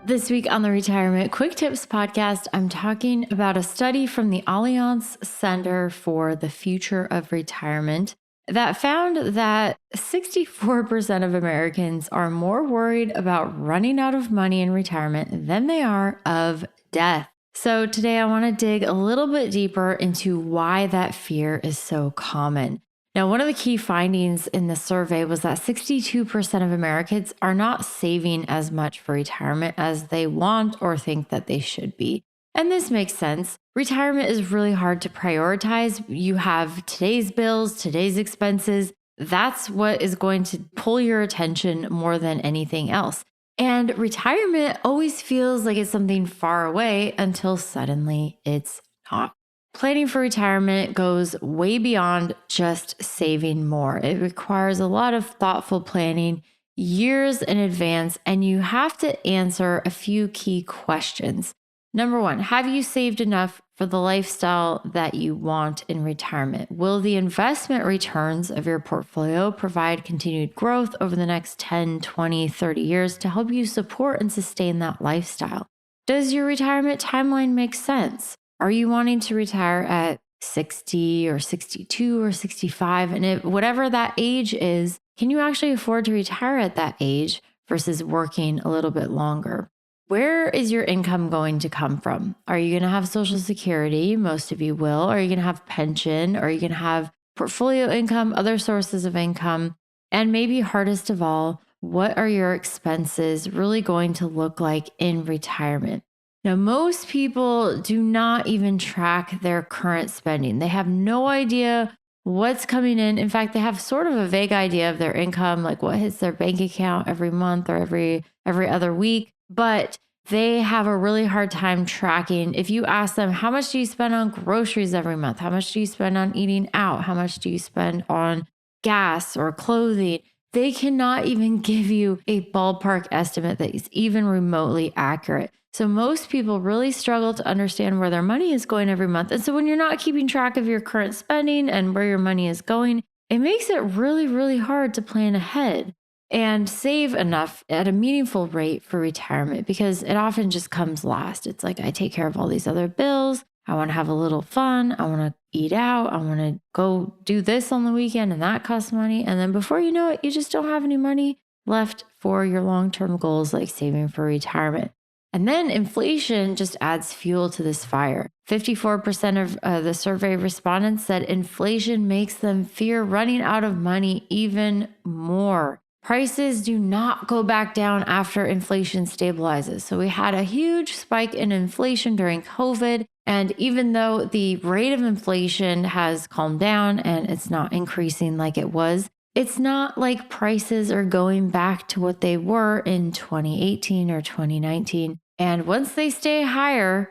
This week on the Retirement Quick Tips podcast, I'm talking about a study from the Allianz Center for the Future of Retirement that found that 64% of Americans are more worried about running out of money in retirement than they are of death. So today I want to dig a little bit deeper into why that fear is so common. Now, one of the key findings in the survey was that 62% of Americans are not saving as much for retirement as they want or think that they should be. And this makes sense. Retirement is really hard to prioritize. You have today's bills, today's expenses. That's what is going to pull your attention more than anything else. And retirement always feels like it's something far away until suddenly it's not. Planning for retirement goes way beyond just saving more. It requires a lot of thoughtful planning, years in advance, and you have to answer a few key questions. Number one, have you saved enough for the lifestyle that you want in retirement? Will the investment returns of your portfolio provide continued growth over the next 10, 20, 30 years to help you support and sustain that lifestyle? Does your retirement timeline make sense? Are you wanting to retire at 60 or 62 or 65? And whatever that age is, can you actually afford to retire at that age versus working a little bit longer? Where is your income going to come from? Are you going to have Social Security? Most of you will. Are you going to have pension? Are you going to have portfolio income, other sources of income? And maybe hardest of all, what are your expenses really going to look like in retirement? Now, most people do not even track their current spending. They have no idea what's coming in. In fact, they have sort of a vague idea of their income, like what hits their bank account every month or every other week. But they have a really hard time tracking. If you ask them, how much do you spend on groceries every month? How much do you spend on eating out? How much do you spend on gas or clothing? They cannot even give you a ballpark estimate that is even remotely accurate. So most people really struggle to understand where their money is going every month. And so when you're not keeping track of your current spending and where your money is going, it makes it really, really hard to plan ahead and save enough at a meaningful rate for retirement, because it often just comes last. It's like, I take care of all these other bills. I want to have a little fun. I want to eat out. I want to go do this on the weekend, and that costs money. And then before you know it, you just don't have any money left for your long-term goals like saving for retirement. And then inflation just adds fuel to this fire. 54% of the survey respondents said inflation makes them fear running out of money even more. Prices do not go back down after inflation stabilizes. So we had a huge spike in inflation during COVID. And even though the rate of inflation has calmed down and it's not increasing like it was, it's not like prices are going back to what they were in 2018 or 2019. And once they get higher,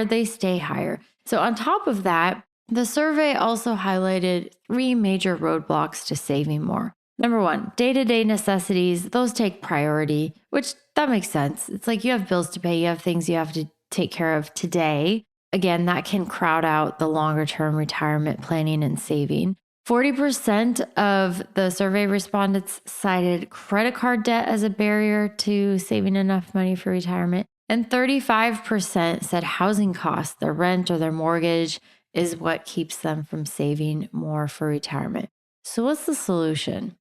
they stay higher. So on top of that, the survey also highlighted 3 major roadblocks to saving more. Number one, day-to-day necessities, those take priority, which that makes sense. It's like you have bills to pay, you have things you have to take care of today. Again, that can crowd out the longer-term retirement planning and saving. 40% of the survey respondents cited credit card debt as a barrier to saving enough money for retirement. And 35% said housing costs, their rent or their mortgage, is what keeps them from saving more for retirement. So what's the solution?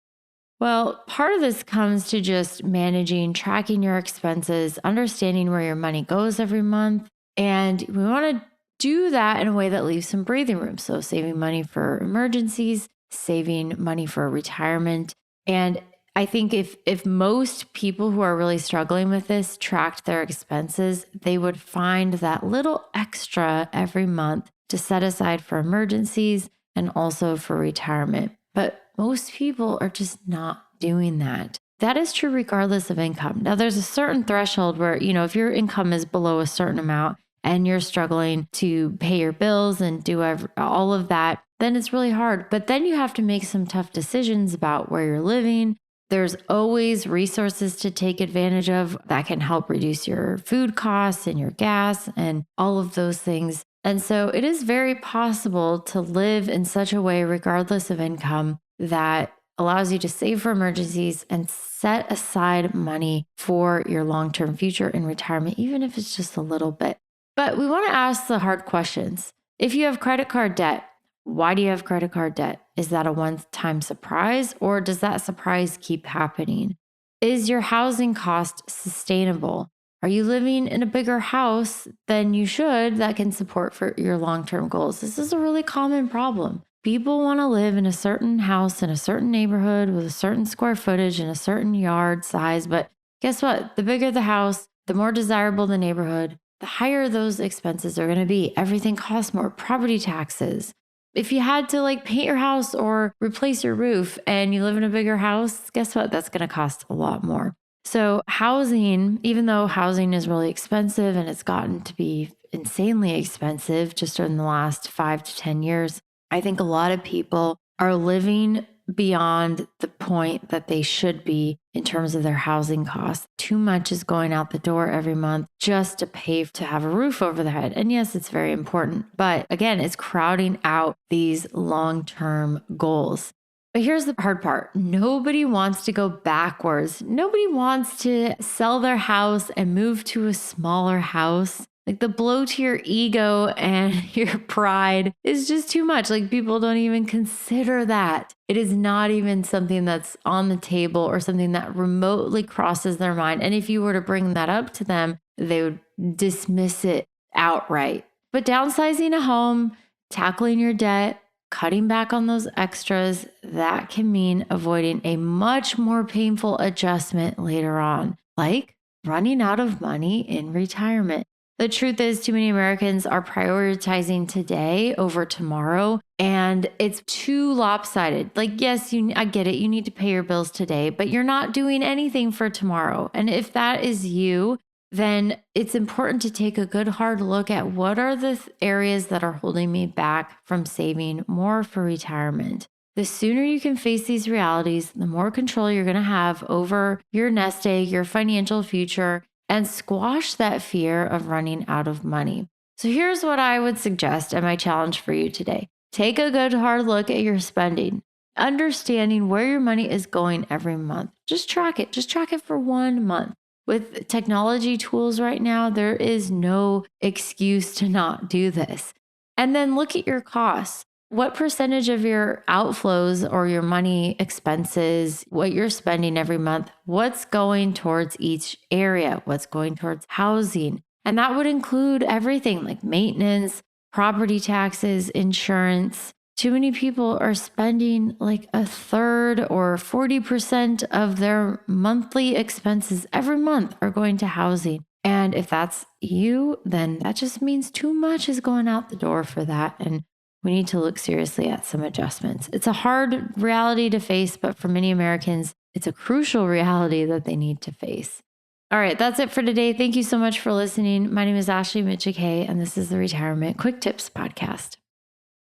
Well, part of this comes to just tracking your expenses, understanding where your money goes every month. And we want to do that in a way that leaves some breathing room. So saving money for emergencies, saving money for retirement. And I think if most people who are really struggling with this tracked their expenses, they would find that little extra every month to set aside for emergencies and also for retirement. But most people are just not doing that. That is true regardless of income. Now, there's a certain threshold where, if your income is below a certain amount and you're struggling to pay your bills and do all of that, then it's really hard. But then you have to make some tough decisions about where you're living. There's always resources to take advantage of that can help reduce your food costs and your gas and all of those things. And so it is very possible to live in such a way, regardless of income, that allows you to save for emergencies and set aside money for your long-term future in retirement, even if it's just a little bit. But we want to ask the hard questions. If you have credit card debt, why do you have credit card debt? Is that a one-time surprise, or does that surprise keep happening? Is your housing cost sustainable? Are you living in a bigger house than you should that can support for your long-term goals? This is a really common problem. People want to live in a certain house in a certain neighborhood with a certain square footage and a certain yard size. But guess what? The bigger the house, the more desirable the neighborhood, the higher those expenses are going to be. Everything costs more. Property taxes. If you had to paint your house or replace your roof and you live in a bigger house, guess what? That's going to cost a lot more. So housing, even though housing is really expensive and it's gotten to be insanely expensive just in the last 5 to 10 years, I think a lot of people are living beyond the point that they should be in terms of their housing costs. Too much is going out the door every month just to pay to have a roof over their head. And yes, it's very important. But again, it's crowding out these long-term goals. But here's the hard part. Nobody wants to go backwards. Nobody wants to sell their house and move to a smaller house. The blow to your ego and your pride is just too much. People don't even consider that. It is not even something that's on the table or something that remotely crosses their mind. And if you were to bring that up to them, they would dismiss it outright. But downsizing a home, tackling your debt, cutting back on those extras, that can mean avoiding a much more painful adjustment later on, like running out of money in retirement. The truth is, too many Americans are prioritizing today over tomorrow, and it's too lopsided. Yes, I get it. You need to pay your bills today, but you're not doing anything for tomorrow. And if that is you, then it's important to take a good hard look at what are the areas that are holding me back from saving more for retirement. The sooner you can face these realities, the more control you're going to have over your nest egg, your financial future, and squash that fear of running out of money. So here's what I would suggest and my challenge for you today. Take a good hard look at your spending, understanding where your money is going every month. Just track it. Just track it for 1 month. With technology tools right now, there is no excuse to not do this. And then look at your costs. What percentage of your outflows or your money expenses, what you're spending every month, what's going towards each area, what's going towards housing? And that would include everything like maintenance, property taxes, insurance. Too many people are spending a third or 40% of their monthly expenses every month are going to housing. And if that's you, then that just means too much is going out the door for that. And we need to look seriously at some adjustments. It's a hard reality to face, but for many Americans, it's a crucial reality that they need to face. All right, that's it for today. Thank you so much for listening. My name is Ashley Mitchell, and this is the Retirement Quick Tips Podcast.